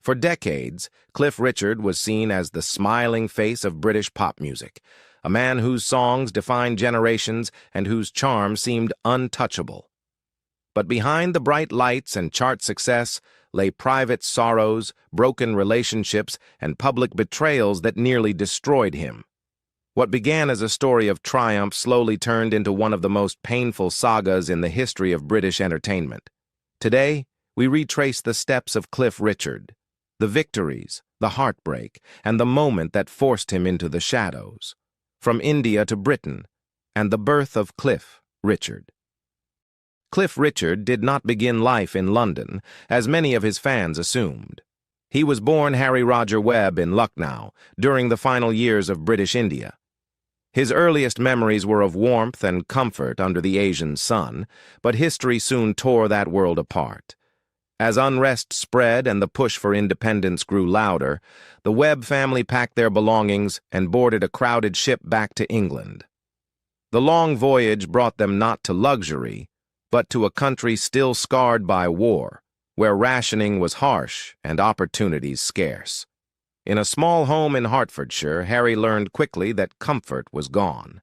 For decades, Cliff Richard was seen as the smiling face of British pop music, a man whose songs defined generations and whose charm seemed untouchable. But behind the bright lights and chart success lay private sorrows, broken relationships, and public betrayals that nearly destroyed him. What began as a story of triumph slowly turned into one of the most painful sagas in the history of British entertainment. Today, we retrace the steps of Cliff Richard, the victories, the heartbreak, and the moment that forced him into the shadows. From India to Britain, and the birth of Cliff Richard. Cliff Richard did not begin life in London, as many of his fans assumed. He was born Harry Roger Webb in Lucknow during the final years of British India. His earliest memories were of warmth and comfort under the Asian sun, but history soon tore that world apart. As unrest spread and the push for independence grew louder, the Webb family packed their belongings and boarded a crowded ship back to England. The long voyage brought them not to luxury, but to a country still scarred by war, where rationing was harsh and opportunities scarce. In a small home in Hertfordshire, Harry learned quickly that comfort was gone.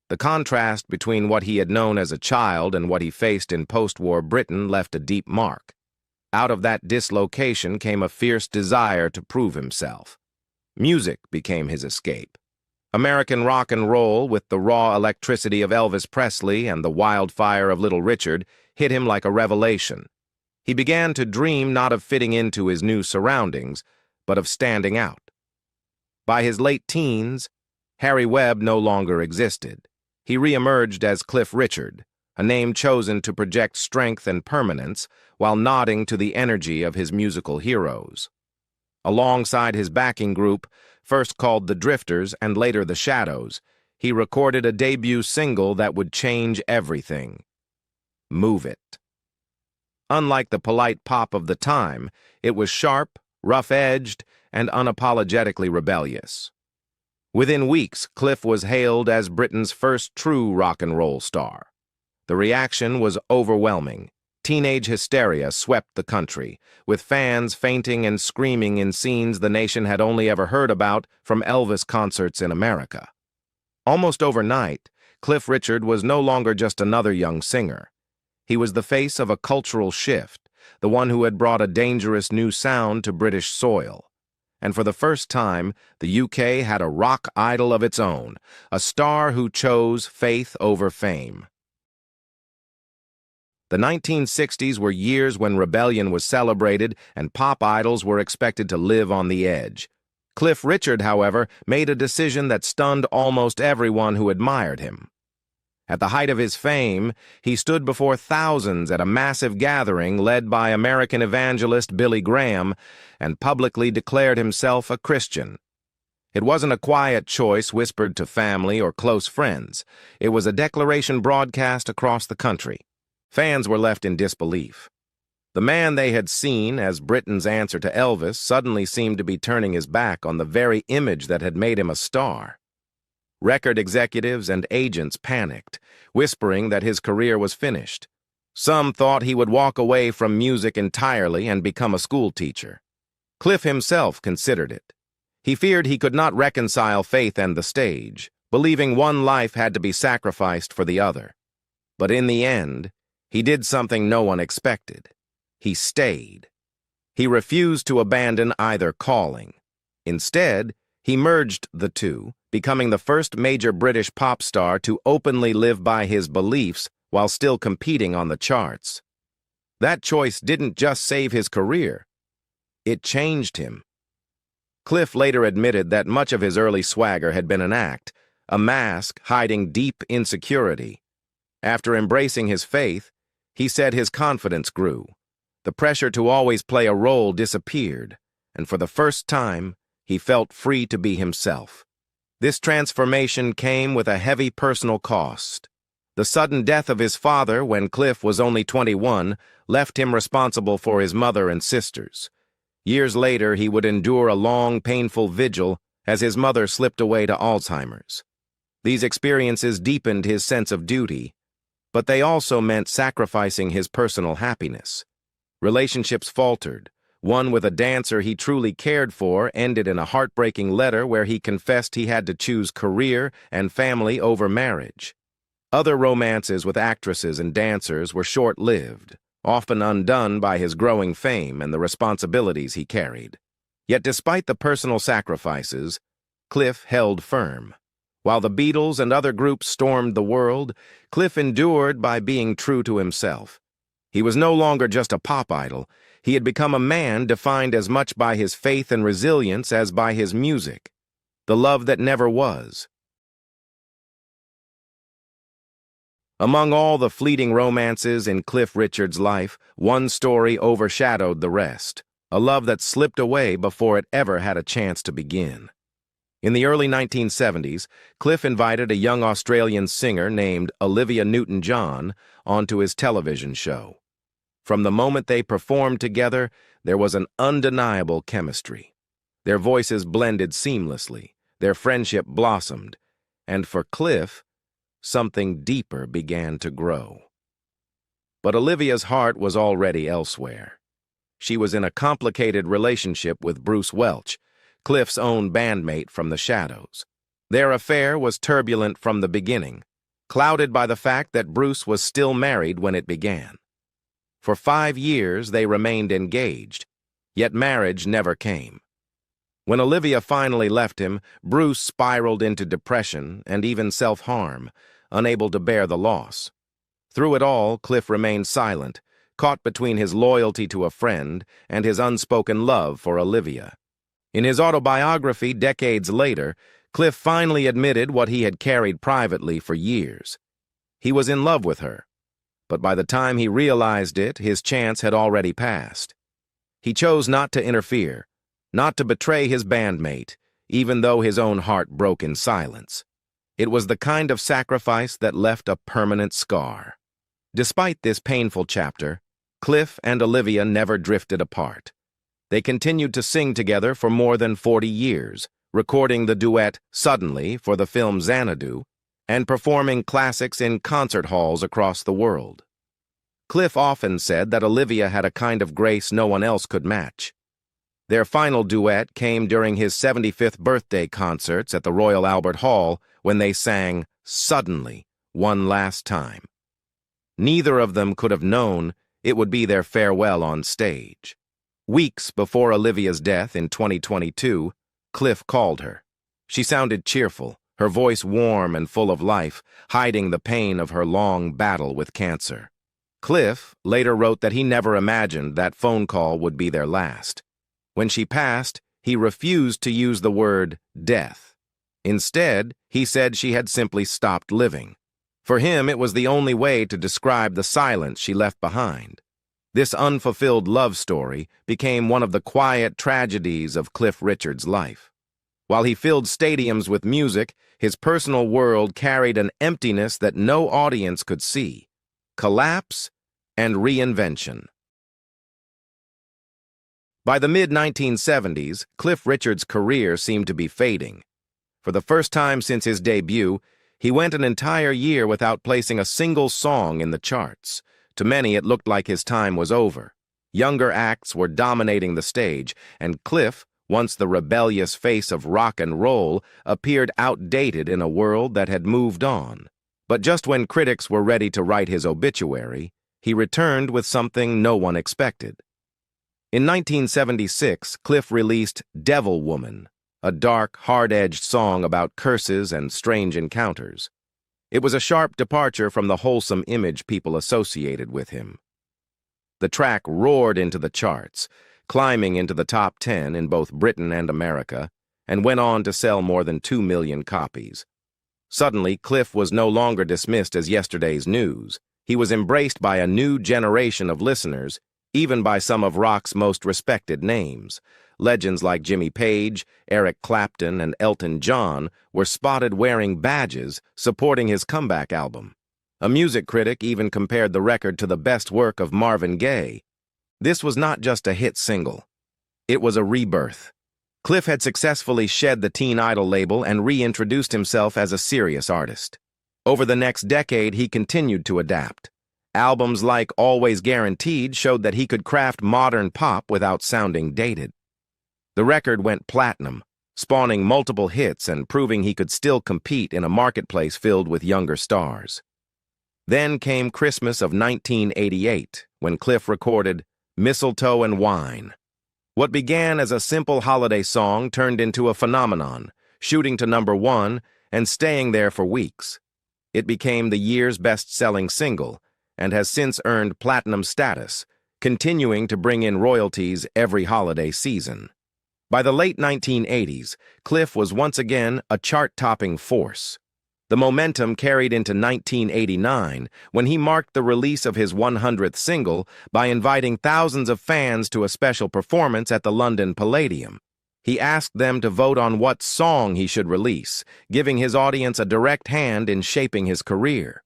The contrast between what he had known as a child and what he faced in post-war Britain left a deep mark. Out of that dislocation came a fierce desire to prove himself. Music became his escape. American rock and roll, with the raw electricity of Elvis Presley and the wildfire of Little Richard, hit him like a revelation. He began to dream not of fitting into his new surroundings, but of standing out. By his late teens, Harry Webb no longer existed. He re-emerged as Cliff Richard, a name chosen to project strength and permanence while nodding to the energy of his musical heroes. Alongside his backing group, first called the Drifters and later the Shadows, he recorded a debut single that would change everything. Move It. Unlike the polite pop of the time, it was sharp, rough-edged, and unapologetically rebellious. Within weeks, Cliff was hailed as Britain's first true rock and roll star. The reaction was overwhelming. Teenage hysteria swept the country, with fans fainting and screaming in scenes the nation had only ever heard about from Elvis concerts in America. Almost overnight, Cliff Richard was no longer just another young singer. He was the face of a cultural shift, the one who had brought a dangerous new sound to British soil. And for the first time, the UK had a rock idol of its own, a star who chose faith over fame. The 1960s were years when rebellion was celebrated and pop idols were expected to live on the edge. Cliff Richard, however, made a decision that stunned almost everyone who admired him. At the height of his fame, he stood before thousands at a massive gathering led by American evangelist Billy Graham and publicly declared himself a Christian. It wasn't a quiet choice whispered to family or close friends. It was a declaration broadcast across the country. Fans were left in disbelief. The man they had seen as Britain's answer to Elvis suddenly seemed to be turning his back on the very image that had made him a star. Record executives and agents panicked, whispering that his career was finished. Some thought he would walk away from music entirely and become a schoolteacher. Cliff himself considered it. He feared he could not reconcile faith and the stage, believing one life had to be sacrificed for the other. But in the end, he did something no one expected. He stayed. He refused to abandon either calling. Instead, he merged the two, becoming the first major British pop star to openly live by his beliefs while still competing on the charts. That choice didn't just save his career. It changed him. Cliff later admitted that much of his early swagger had been an act, a mask hiding deep insecurity. After embracing his faith, he said his confidence grew. The pressure to always play a role disappeared, and for the first time, he felt free to be himself. This transformation came with a heavy personal cost. The sudden death of his father when Cliff was only 21 left him responsible for his mother and sisters. Years later, he would endure a long, painful vigil as his mother slipped away to Alzheimer's. These experiences deepened his sense of duty, but they also meant sacrificing his personal happiness. Relationships faltered, One with a dancer he truly cared for ended in a heartbreaking letter where he confessed he had to choose career and family over marriage. Other romances with actresses and dancers were short-lived, often undone by his growing fame and the responsibilities he carried. Yet despite the personal sacrifices, Cliff held firm. While the Beatles and other groups stormed the world, Cliff endured by being true to himself. He was no longer just a pop idol. He had become a man defined as much by his faith and resilience as by his music. The love that never was. Among all the fleeting romances in Cliff Richard's life, one story overshadowed the rest, a love that slipped away before it ever had a chance to begin. In the early 1970s, Cliff invited a young Australian singer named Olivia Newton-John onto his television show. From the moment they performed together, there was an undeniable chemistry. Their voices blended seamlessly, their friendship blossomed, and for Cliff, something deeper began to grow. But Olivia's heart was already elsewhere. She was in a complicated relationship with Bruce Welch, Cliff's own bandmate from the Shadows. Their affair was turbulent from the beginning, clouded by the fact that Bruce was still married when it began. For 5 years they remained engaged, yet marriage never came. When Olivia finally left him, Bruce spiraled into depression and even self-harm, unable to bear the loss. Through it all, Cliff remained silent, caught between his loyalty to a friend and his unspoken love for Olivia. In his autobiography decades later, Cliff finally admitted what he had carried privately for years. He was in love with her, but by the time he realized it, his chance had already passed. He chose not to interfere, not to betray his bandmate, even though his own heart broke in silence. It was the kind of sacrifice that left a permanent scar. Despite this painful chapter, Cliff and Olivia never drifted apart. They continued to sing together for more than 40 years, recording the duet Suddenly for the film Xanadu, and performing classics in concert halls across the world. Cliff often said that Olivia had a kind of grace no one else could match. Their final duet came during his 75th birthday concerts at the Royal Albert Hall when they sang Suddenly, one last time. Neither of them could have known it would be their farewell on stage. Weeks before Olivia's death in 2022, Cliff called her. She sounded cheerful, her voice warm and full of life, hiding the pain of her long battle with cancer. Cliff later wrote that he never imagined that phone call would be their last. When she passed, he refused to use the word death. Instead, he said she had simply stopped living. For him, it was the only way to describe the silence she left behind. This unfulfilled love story became one of the quiet tragedies of Cliff Richard's life. While he filled stadiums with music, his personal world carried an emptiness that no audience could see: collapse and reinvention. By the mid-1970s, Cliff Richard's career seemed to be fading. For the first time since his debut, he went an entire year without placing a single song in the charts. To many, it looked like his time was over. Younger acts were dominating the stage, and Cliff, once the rebellious face of rock and roll, appeared outdated in a world that had moved on. But just when critics were ready to write his obituary, he returned with something no one expected. In 1976, Cliff released Devil Woman, a dark, hard-edged song about curses and strange encounters. It was a sharp departure from the wholesome image people associated with him. The track roared into the charts, climbing into the top 10 in both Britain and America, and went on to sell more than 2 million copies. Suddenly, Cliff was no longer dismissed as yesterday's news. He was embraced by a new generation of listeners, even by some of rock's most respected names. Legends like Jimmy Page, Eric Clapton, and Elton John were spotted wearing badges supporting his comeback album. A music critic even compared the record to the best work of Marvin Gaye. This was not just a hit single. It was a rebirth. Cliff had successfully shed the teen idol label and reintroduced himself as a serious artist. Over the next decade, he continued to adapt. Albums like Always Guaranteed showed that he could craft modern pop without sounding dated. The record went platinum, spawning multiple hits and proving he could still compete in a marketplace filled with younger stars. Then came Christmas of 1988, when Cliff recorded Mistletoe and Wine. What began as a simple holiday song turned into a phenomenon, shooting to #1 and staying there for weeks. It became the year's best-selling single and has since earned platinum status, continuing to bring in royalties every holiday season. By the late 1980s, Cliff was once again a chart-topping force. The momentum carried into 1989 when he marked the release of his 100th single by inviting thousands of fans to a special performance at the London Palladium. He asked them to vote on what song he should release, giving his audience a direct hand in shaping his career.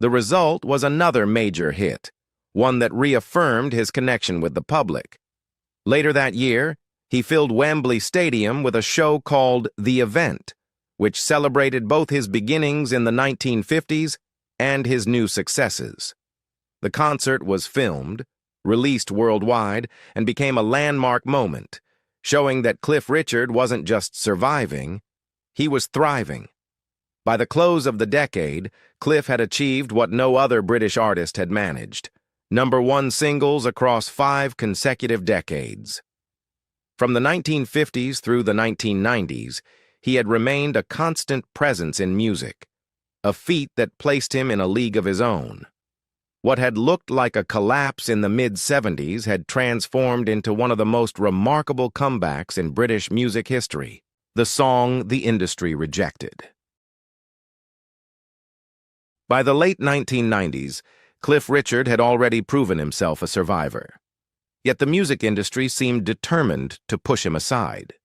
The result was another major hit, one that reaffirmed his connection with the public. Later that year, he filled Wembley Stadium with a show called The Event, which celebrated both his beginnings in the 1950s and his new successes. The concert was filmed, released worldwide, and became a landmark moment, showing that Cliff Richard wasn't just surviving, he was thriving. By the close of the decade, Cliff had achieved what no other British artist had managed: #1 singles across 5 consecutive decades. From the 1950s through the 1990s, he had remained a constant presence in music, a feat that placed him in a league of his own. What had looked like a collapse in the mid-70s had transformed into one of the most remarkable comebacks in British music history, the song the industry rejected. By the late 1990s, Cliff Richard had already proven himself a survivor. Yet the music industry seemed determined to push him aside.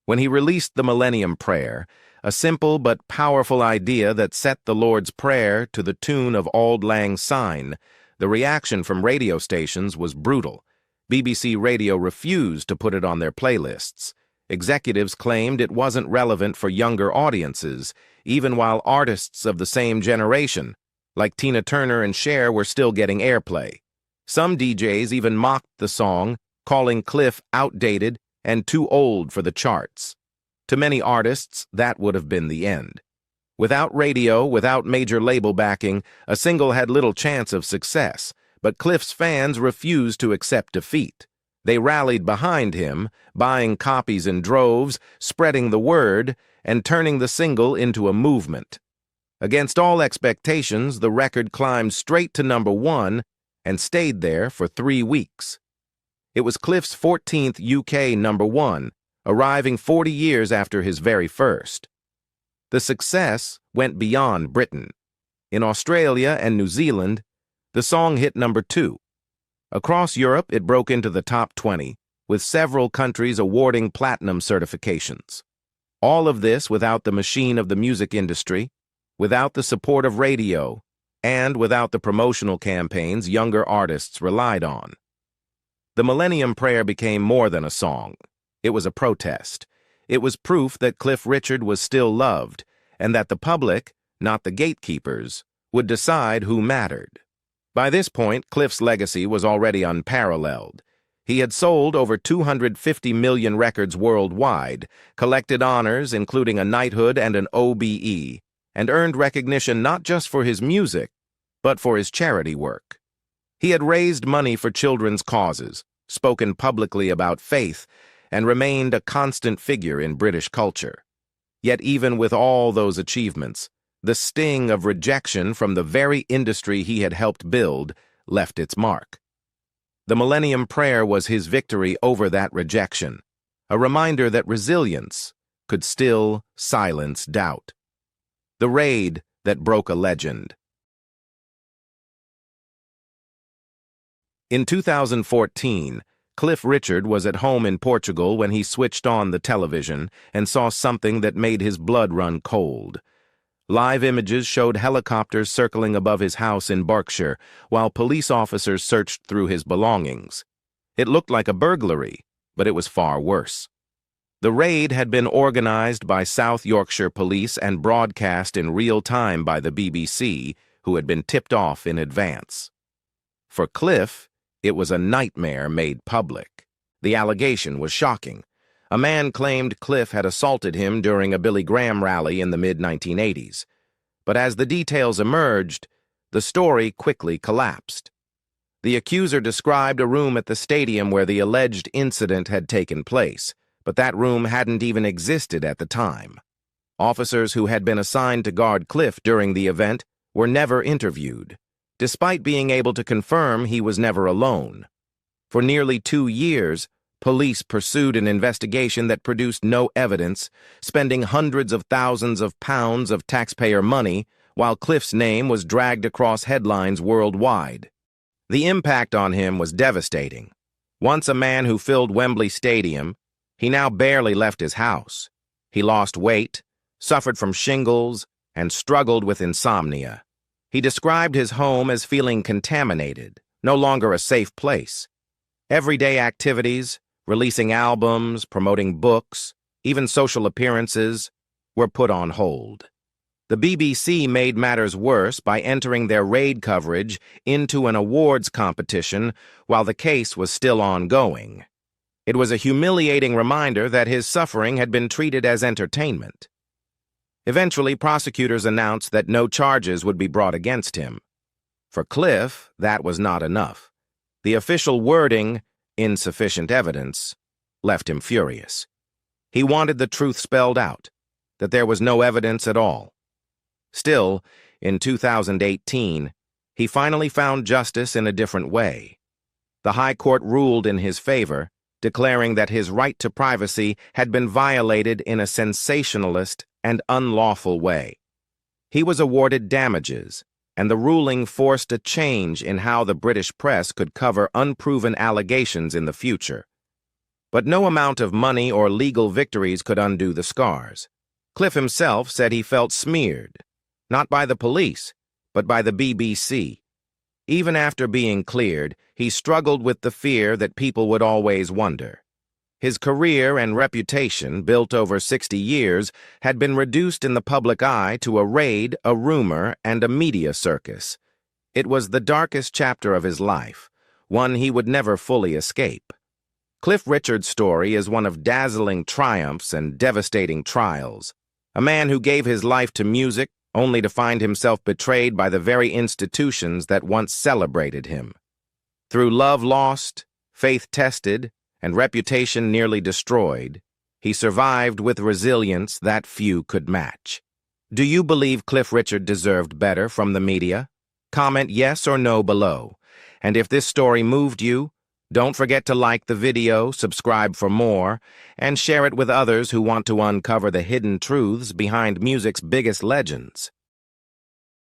When he released the Millennium Prayer, a simple but powerful idea that set the Lord's Prayer to the tune of Auld Lang Syne, the reaction from radio stations was brutal. BBC Radio refused to put it on their playlists. Executives claimed it wasn't relevant for younger audiences, even while artists of the same generation, like Tina Turner and Cher, were still getting airplay. Some DJs even mocked the song, calling Cliff outdated and too old for the charts. To many artists, that would have been the end. Without radio, without major label backing, a single had little chance of success, but Cliff's fans refused to accept defeat. They rallied behind him, buying copies in droves, spreading the word, and turning the single into a movement. Against all expectations, the record climbed straight to #1 and stayed there for 3 weeks. It was Cliff's 14th UK #1, arriving 40 years after his very first. The success went beyond Britain. In Australia and New Zealand, the song hit #2. Across Europe, it broke into the top 20, with several countries awarding platinum certifications. All of this without the machine of the music industry, without the support of radio, and without the promotional campaigns younger artists relied on. The Millennium Prayer became more than a song. It was a protest. It was proof that Cliff Richard was still loved, and that the public, not the gatekeepers, would decide who mattered. By this point, Cliff's legacy was already unparalleled. He had sold over 250 million records worldwide, collected honors including a knighthood and an OBE, and earned recognition not just for his music, but for his charity work. He had raised money for children's causes, spoken publicly about faith, and remained a constant figure in British culture. Yet even with all those achievements, the sting of rejection from the very industry he had helped build left its mark. The Millennium Prayer was his victory over that rejection, a reminder that resilience could still silence doubt. The raid that broke a legend. In 2014, Cliff Richard was at home in Portugal when he switched on the television and saw something that made his blood run cold. Live images showed helicopters circling above his house in Berkshire, while police officers searched through his belongings. It looked like a burglary, but it was far worse. The raid had been organized by South Yorkshire Police and broadcast in real time by the BBC, who had been tipped off in advance. For Cliff, it was a nightmare made public. The allegation was shocking. A man claimed Cliff had assaulted him during a Billy Graham rally in the mid-1980s. But as the details emerged, the story quickly collapsed. The accuser described a room at the stadium where the alleged incident had taken place, but that room hadn't even existed at the time. Officers who had been assigned to guard Cliff during the event were never interviewed, despite being able to confirm he was never alone. For nearly 2 years, police pursued an investigation that produced no evidence, spending hundreds of thousands of pounds of taxpayer money while Cliff's name was dragged across headlines worldwide. The impact on him was devastating. Once a man who filled Wembley Stadium, he now barely left his house. He lost weight, suffered from shingles, and struggled with insomnia. He described his home as feeling contaminated, no longer a safe place. Everyday activities, releasing albums, promoting books, even social appearances, were put on hold. The BBC made matters worse by entering their raid coverage into an awards competition while the case was still ongoing. It was a humiliating reminder that his suffering had been treated as entertainment. Eventually, prosecutors announced that no charges would be brought against him. For Cliff, that was not enough. The official wording, insufficient evidence, left him furious. He wanted the truth spelled out, that there was no evidence at all. Still, in 2018, he finally found justice in a different way. The High Court ruled in his favor, declaring that his right to privacy had been violated in a sensationalist and unlawful way. He was awarded damages, and the ruling forced a change in how the British press could cover unproven allegations in the future. But no amount of money or legal victories could undo the scars. Cliff himself said he felt smeared, not by the police, but by the BBC. Even after being cleared, he struggled with the fear that people would always wonder. His career and reputation, built over 60 years, had been reduced in the public eye to a raid, a rumor, and a media circus. It was the darkest chapter of his life, one he would never fully escape. Cliff Richard's story is one of dazzling triumphs and devastating trials. A man who gave his life to music, only to find himself betrayed by the very institutions that once celebrated him. Through love lost, faith tested, and reputation nearly destroyed, he survived with resilience that few could match. Do you believe Cliff Richard deserved better from the media? Comment yes or no below. And if this story moved you, don't forget to like the video, subscribe for more, and share it with others who want to uncover the hidden truths behind music's biggest legends.